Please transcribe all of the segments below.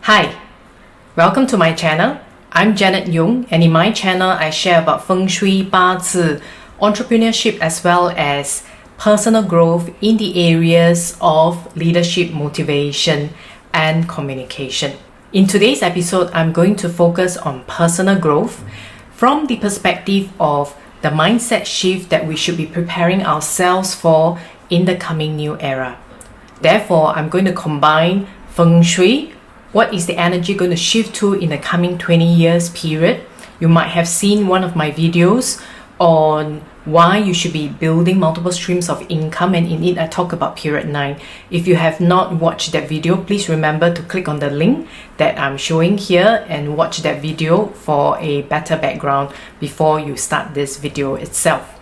Hi, welcome to my channel. I'm Janet Yung, and in my channel I share about Feng Shui, Bazi, entrepreneurship as well as personal growth in the areas of leadership, motivation and communication. In today's episode, I'm going to focus on personal growth from the perspective of the mindset shift that we should be preparing ourselves for in the coming new era. Therefore, I'm going to combine Feng Shui. What is the energy going to shift to in the coming 20 years period? You might have seen one of my videos on why you should be building multiple streams of income, and in it I talk about period 9. If you have not watched that video, please remember to click on the link that I'm showing here and watch that video for a better background before you start this video itself.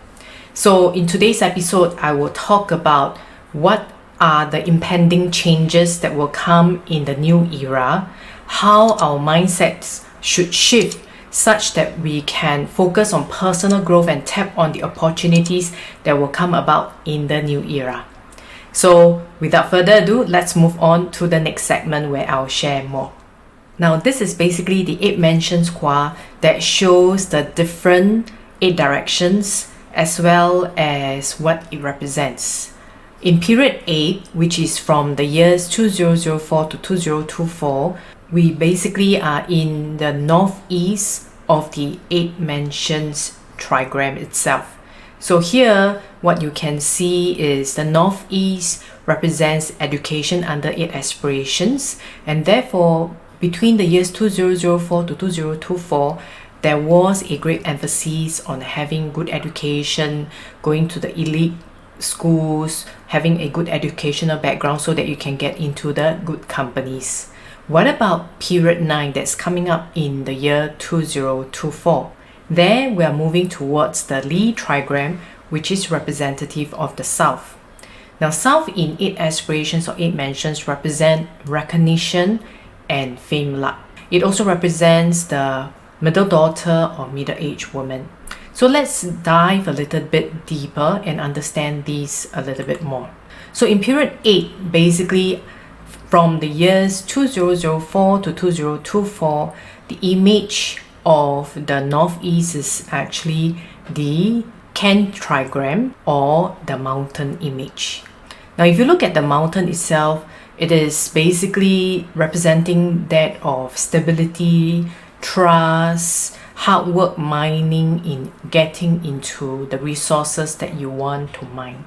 So in today's episode, I will talk about what are the impending changes that will come in the new era, how our mindsets should shift such that we can focus on personal growth and tap on the opportunities that will come about in the new era. So without further ado, let's move on to the next segment where I'll share more. Now this is basically the 8 mansion square that shows the different 8 directions as well as what it represents. In period 8, which is from the years 2004 to 2024, we basically are in the northeast of the 8 mansions trigram itself. So here, what you can see is the northeast represents education under 8 aspirations, and therefore between the years 2004 to 2024, there was a great emphasis on having good education, going to the elite schools, having a good educational background so that you can get into the good companies. What about period 9 that's coming up in the year 2024? There we are moving towards the Li Trigram, which is representative of the South. Now South in 8 aspirations or 8 mansions represent recognition and fame luck. It also represents the middle daughter or middle-aged woman. So let's dive a little bit deeper and understand these a little bit more. So in period 8, basically from the years 2004 to 2024, the image of the northeast is actually the Ken trigram or the mountain image. Now if you look at the mountain itself, it is basically representing that of stability, trust, hard work mining in getting into the resources that you want to mine.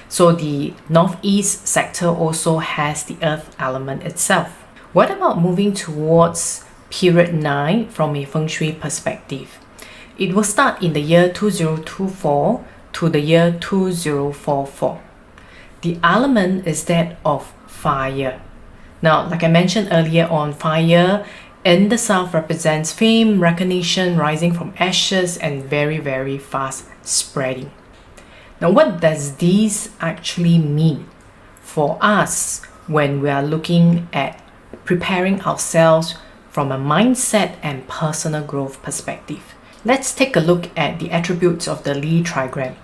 So the northeast sector also has the earth element itself. What about moving towards period 9 from a Feng Shui perspective? It will start in the year 2024 to the year 2044. The element is that of fire. Now, like I mentioned earlier on, fire in the South represents fame, recognition, rising from ashes, and very, very fast spreading. Now, what does this actually mean for us when we are looking at preparing ourselves from a mindset and personal growth perspective? Let's take a look at the attributes of the Li Trigram,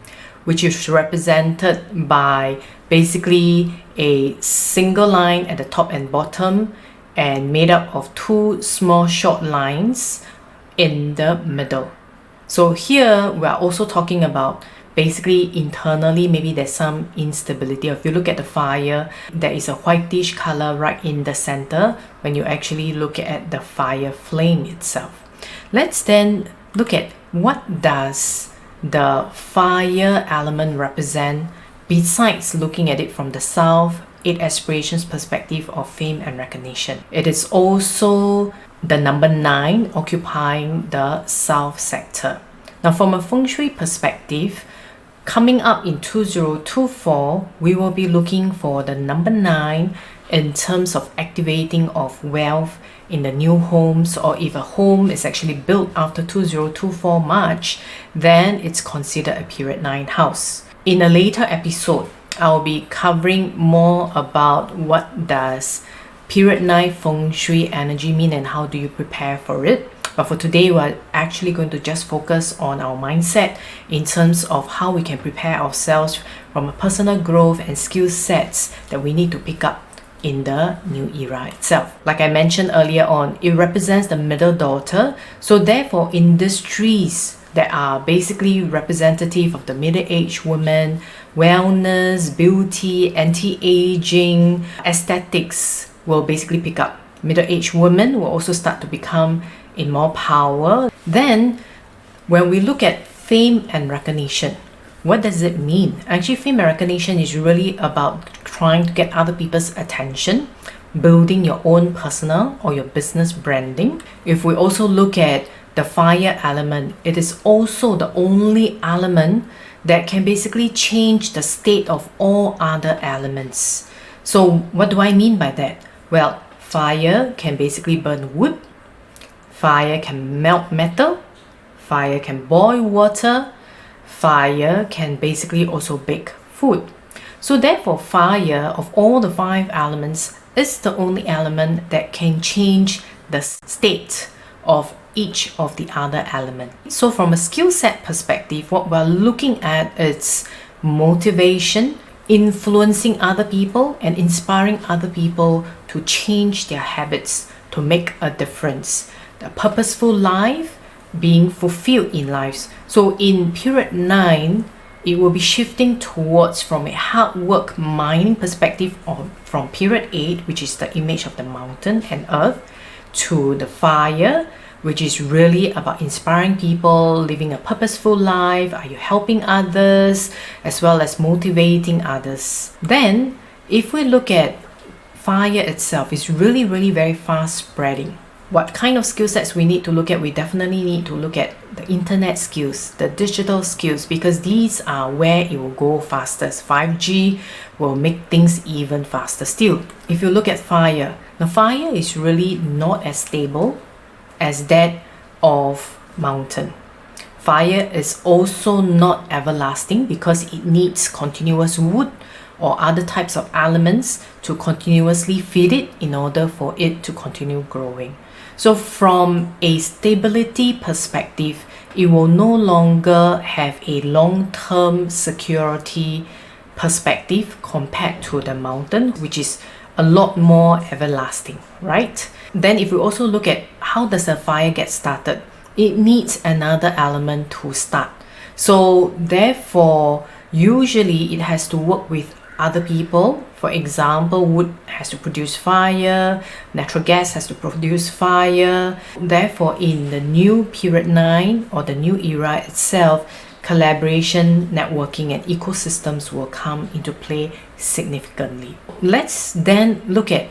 which is represented by basically a single line at the top and bottom, and made up of 2 small short lines in the middle. So here we are also talking about basically internally, maybe there's some instability. If you look at the fire, there is a whitish color right in the center when you actually look at the fire flame itself. Let's then look at what does the fire element represent besides looking at it from the South 8 aspirations perspective of fame and recognition. It is also the number 9 occupying the South sector. Now from a Feng Shui perspective, coming up in 2024, we will be looking for the number 9 in terms of activating of wealth in the new homes, or if a home is actually built after 2024 March, then it's considered a period 9 house. In a later episode, I'll be covering more about what does period 9 Feng Shui energy mean and how do you prepare for it. But for today, we're actually going to just focus on our mindset in terms of how we can prepare ourselves from a personal growth and skill sets that we need to pick up in the new era itself. Like I mentioned earlier on, it represents the middle daughter. So therefore, industries that are basically representative of the middle-aged woman, wellness, beauty, anti-aging, aesthetics will basically pick up. Middle-aged women will also start to become in more power. Then, when we look at fame and recognition, what does it mean? Actually, fame and recognition is really about trying to get other people's attention, building your own personal or your business branding. If we also look at the fire element, it is also the only element that can basically change the state of all other elements. So what do I mean by that? Well, fire can basically burn wood, fire can melt metal, fire can boil water, fire can basically also bake food. So therefore, fire of all the 5 elements is the only element that can change the state of each of the other elements. So from a skill set perspective, what we're looking at is motivation, influencing other people and inspiring other people to change their habits, to make a difference. The purposeful life, being fulfilled in lives. So in period 9, it will be shifting towards from a hard work mining perspective, or from period 8, which is the image of the mountain and earth, to the fire, which is really about inspiring people, living a purposeful life. Are you helping others, as well as motivating others? Then if we look at fire itself, it's really very fast spreading. What kind of skill sets we need to look at? We definitely need to look at the internet skills, the digital skills, because these are where it will go fastest. 5G will make things even faster still. If you look at fire, now fire is really not as stable as that of mountain. Fire is also not everlasting because it needs continuous wood or other types of elements to continuously feed it in order for it to continue growing. So from a stability perspective, it will no longer have a long-term security perspective compared to the mountain, which is a lot more everlasting, right? Then if we also look at how does a fire get started, it needs another element to start. So therefore, usually it has to work with other people. For example, wood has to produce fire, natural gas has to produce fire. Therefore, in the new period 9 or the new era itself, collaboration, networking and ecosystems will come into play significantly. Let's then look at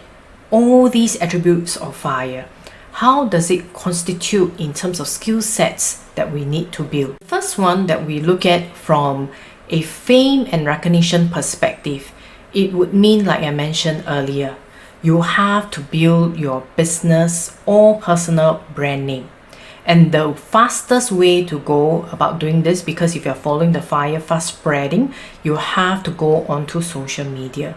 all these attributes of fire. How does it constitute in terms of skill sets that we need to build? First one that we look at from a fame and recognition perspective, it would mean, like I mentioned earlier, you have to build your business or personal brand name. And the fastest way to go about doing this, because if you're following the fire fast spreading, you have to go onto social media.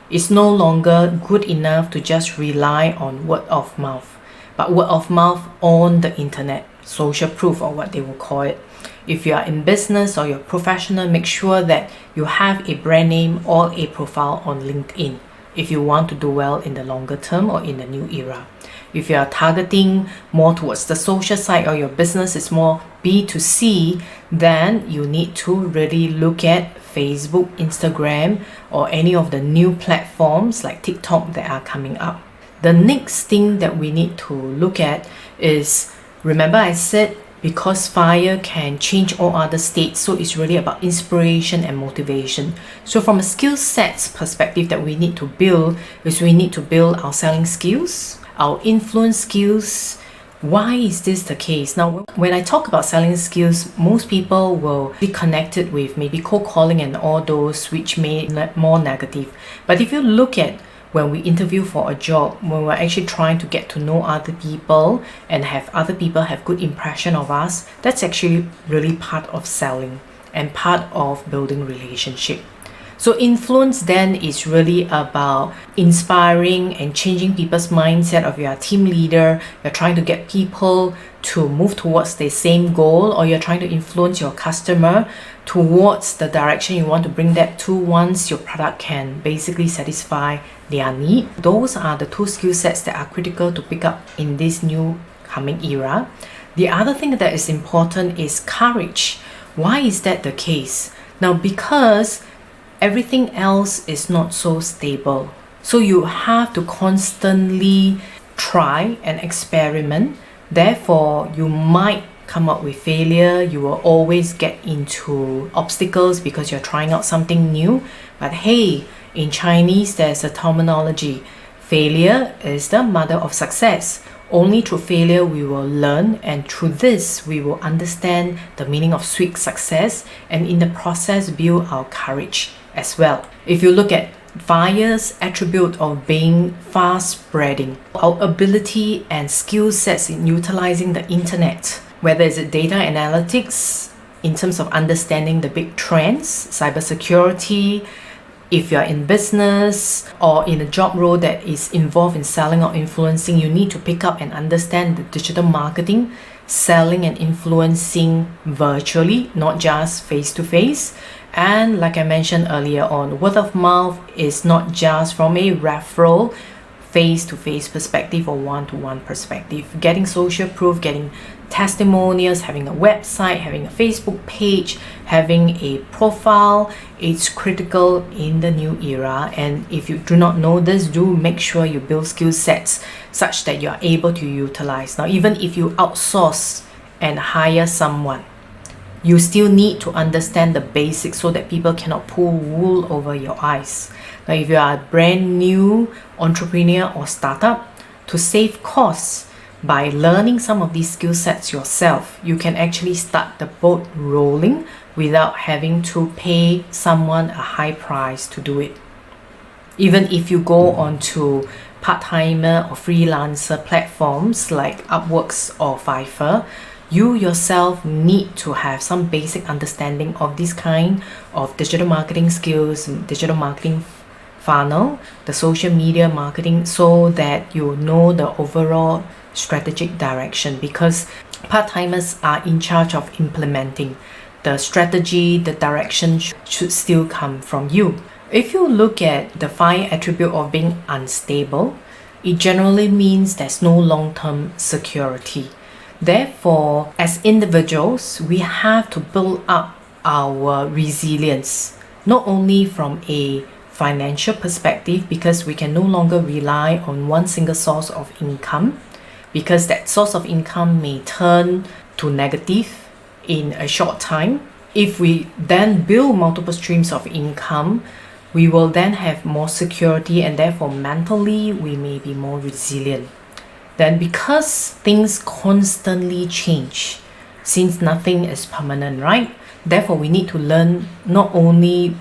It's no longer good enough to just rely on word of mouth, but word of mouth on the internet, social proof or what they will call it. If you are in business or you're professional, make sure that you have a brand name or a profile on LinkedIn if you want to do well in the longer term or in the new era. If you are targeting more towards the social side or your business is more B2C, then you need to really look at Facebook, Instagram, or any of the new platforms like TikTok that are coming up. The next thing that we need to look at is, remember I said, because fire can change all other states, so it's really about inspiration and motivation. So from a skill sets perspective that we need to build is we need to build our selling skills, our influence skills. Why is this the case? Now, when I talk about selling skills, most people will be connected with maybe cold calling and all those, which may be more negative. But if you look at when we interview for a job, when we're actually trying to get to know other people and have other people have good impression of us, that's actually really part of selling and part of building relationship. So influence then is really about inspiring and changing people's mindset. Of you're a team leader, you're trying to get people to move towards the same goal, or you're trying to influence your customer towards the direction you want to bring that to once your product can basically satisfy their need. Those are the two skill sets that are critical to pick up in this new coming era. The other thing that is important is courage. Why is that the case? Now, because everything else is not so stable. So you have to constantly try and experiment. Therefore, you might come up with failure. You will always get into obstacles because you're trying out something new. But hey, in Chinese, there's a terminology. Failure is the mother of success. Only through failure we will learn, and through this we will understand the meaning of sweet success, and in the process build our courage as well. If you look at fire's attribute of being fast spreading, our ability and skill sets in utilizing the internet, whether it's data analytics in terms of understanding the big trends, cybersecurity, if you're in business or in a job role that is involved in selling or influencing, you need to pick up and understand the digital marketing, selling and influencing virtually, not just face-to-face. And like I mentioned earlier on, word of mouth is not just from a referral, face-to-face perspective or one-to-one perspective. Getting social proof, getting testimonials, having a website, having a Facebook page, having a profile, it's critical in the new era. And if you do not know this, do make sure you build skill sets such that you are able to utilize. Now, even if you outsource and hire someone, you still need to understand the basics so that people cannot pull wool over your eyes. Now, if you are a brand new entrepreneur or startup, to save costs by learning some of these skill sets yourself, you can actually start the boat rolling without having to pay someone a high price to do it. Even if you go onto part-timer or freelancer platforms like Upworks or Fiverr, you yourself need to have some basic understanding of this kind of digital marketing skills, digital marketing funnel, the social media marketing, so that you know the overall strategic direction, because part-timers are in charge of implementing the strategy. The direction should still come from you. If you look at the fire attribute of being unstable, it generally means there's no long-term security. Therefore, as individuals, we have to build up our resilience, not only from a financial perspective, because we can no longer rely on one single source of income, because that source of income may turn to negative in a short time. If we then build multiple streams of income, we will then have more security, and therefore mentally we may be more resilient. Then, because things constantly change, since nothing is permanent, right? Therefore, we need to learn not only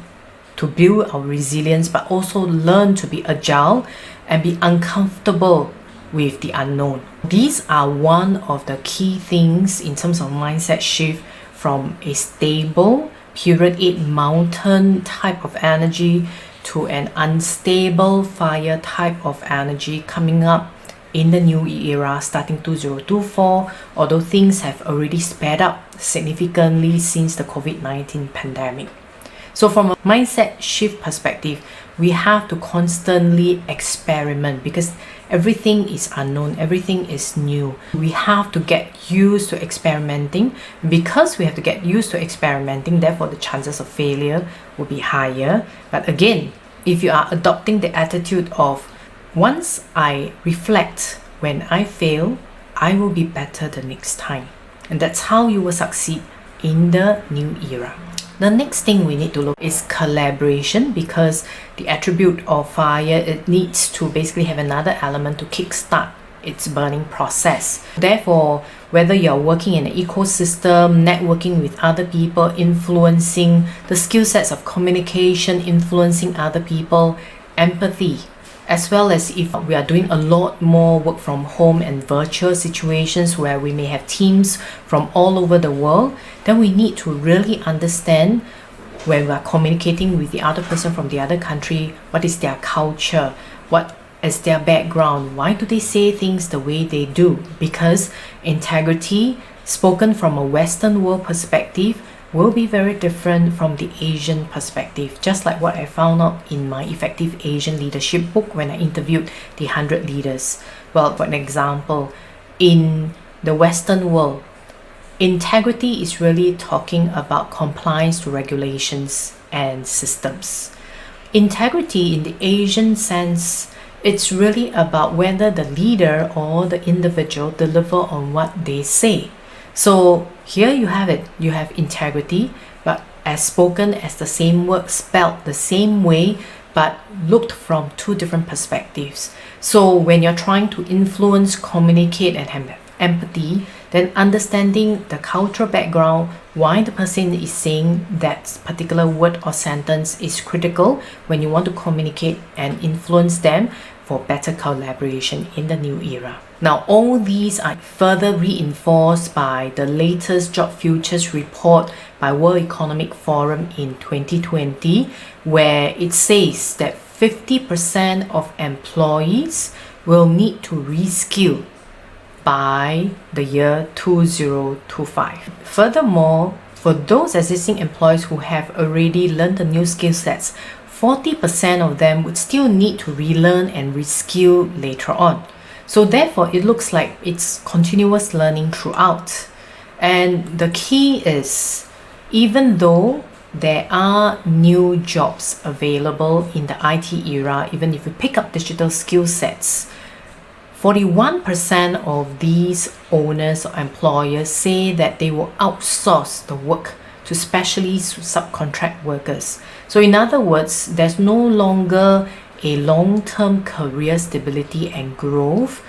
to build our resilience, but also learn to be agile and be uncomfortable with the unknown. These are one of the key things in terms of mindset shift from a stable period 8 mountain type of energy to an unstable fire type of energy coming up in the new era starting 2024, although things have already sped up significantly since the COVID-19 pandemic. So from a mindset shift perspective, we have to constantly experiment, because everything is unknown, everything is new. We have to get used to experimenting. Because we have to get used to experimenting, therefore the chances of failure will be higher. But again, if you are adopting the attitude of, once I reflect when I fail, I will be better the next time. And that's how you will succeed in the new era. The next thing we need to look is collaboration, because the attribute of fire, it needs to basically have another element to kickstart its burning process. Therefore, whether you're working in an ecosystem, networking with other people, influencing the skill sets of communication, influencing other people, empathy, as well as if we are doing a lot more work from home and virtual situations where we may have teams from all over the world, then we need to really understand, when we are communicating with the other person from the other country, what is their culture, what is their background, why do they say things the way they do? Because integrity, spoken from a Western world perspective, will be very different from the Asian perspective, just like what I found out in my Effective Asian Leadership book when I interviewed the 100 leaders. Well, for an example, in the Western world, integrity is really talking about compliance to regulations and systems. Integrity in the Asian sense, it's really about whether the leader or the individual deliver on what they say. So here you have it. You have integrity, but as spoken as the same word, spelled the same way, but looked from two different perspectives. So when you're trying to influence, communicate, and have empathy, then understanding the cultural background, why the person is saying that particular word or sentence is critical when you want to communicate and influence them for better collaboration in the new era. Now, all these are further reinforced by the latest job futures report by World Economic Forum in 2020, where it says that 50% of employees will need to reskill by the year 2025. Furthermore, for those existing employees who have already learned the new skill sets, 40% of them would still need to relearn and reskill later on. So therefore, it looks like it's continuous learning throughout. And the key is, even though there are new jobs available in the IT era, even if you pick up digital skill sets, 41% of these owners or employers say that they will outsource the work to specialist subcontract workers. So in other words, there's no longer a long-term career stability and growth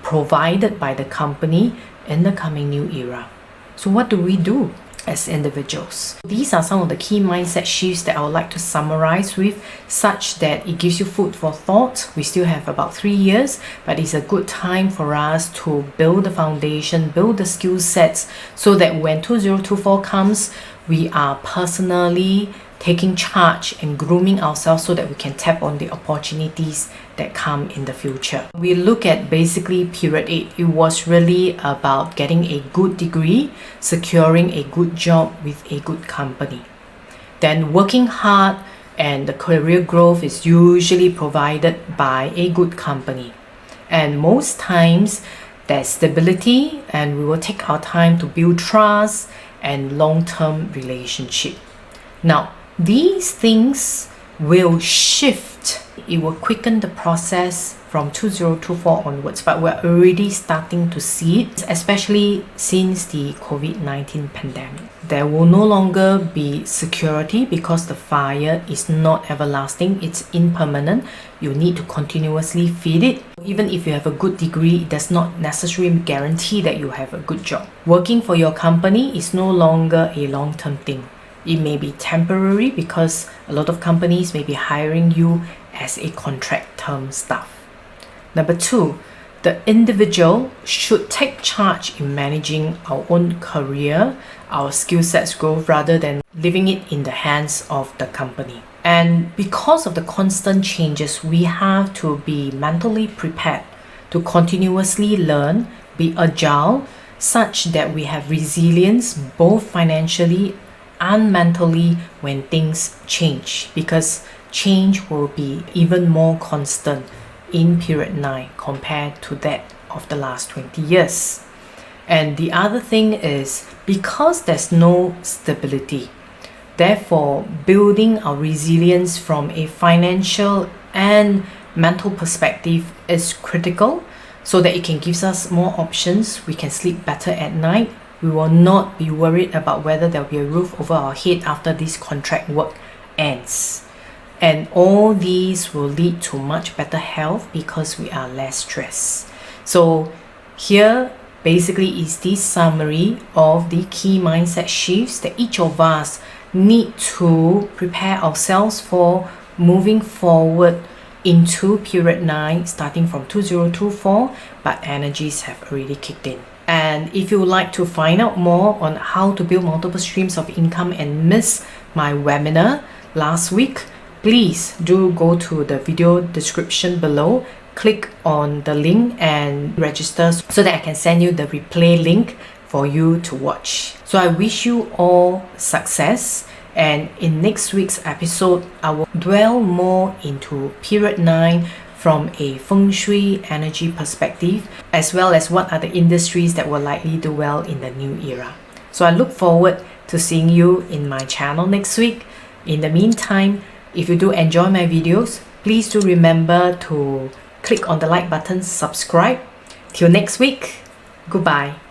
provided by the company in the coming new era. So what do we do as individuals? These are some of the key mindset shifts that I would like to summarize with, such that it gives you food for thought. We still have about 3 years, but it's a good time for us to build the foundation, build the skill sets, so that when 2024 comes, we are personally taking charge and grooming ourselves so that we can tap on the opportunities that come in the future. We look at basically period 8. It was really about getting a good degree, securing a good job with a good company. Then working hard, and the career growth is usually provided by a good company. And most times there's stability, and we will take our time to build trust and long-term relationship. Now, these things will shift. It will quicken the process from 2024 onwards, but we're already starting to see it, especially since the COVID-19 pandemic. There will no longer be security because the fire is not everlasting, it's impermanent. You need to continuously feed it. Even if you have a good degree, it does not necessarily guarantee that you have a good job. Working for your company is no longer a long-term thing. It may be temporary because a lot of companies may be hiring you as a contract term staff. Number 2, the individual should take charge in managing our own career, our skill sets growth, rather than leaving it in the hands of the company. And because of the constant changes, we have to be mentally prepared to continuously learn, be agile, such that we have resilience both financially and mentally when things change, because change will be even more constant in period 9 compared to that of the last 20 years. And the other thing is, because there's no stability, therefore building our resilience from a financial and mental perspective is critical, so that it can give us more options. We can sleep better at night. We will not be worried about whether there will be a roof over our head after this contract work ends. And all these will lead to much better health because we are less stressed. So here basically is this summary of the key mindset shifts that each of us need to prepare ourselves for moving forward into period 9 starting from 2024, but energies have already kicked in. And if you would like to find out more on how to build multiple streams of income and miss my webinar last week, please do go to the video description below, click on the link and register so that I can send you the replay link for you to watch. So I wish you all success, and in next week's episode I will dwell more into period 9 from a Feng Shui energy perspective, as well as what are the industries that will likely do well in the new era. So I look forward to seeing you in my channel next week. In the meantime, if you do enjoy my videos, please do remember to click on the like button, subscribe. Till next week, goodbye.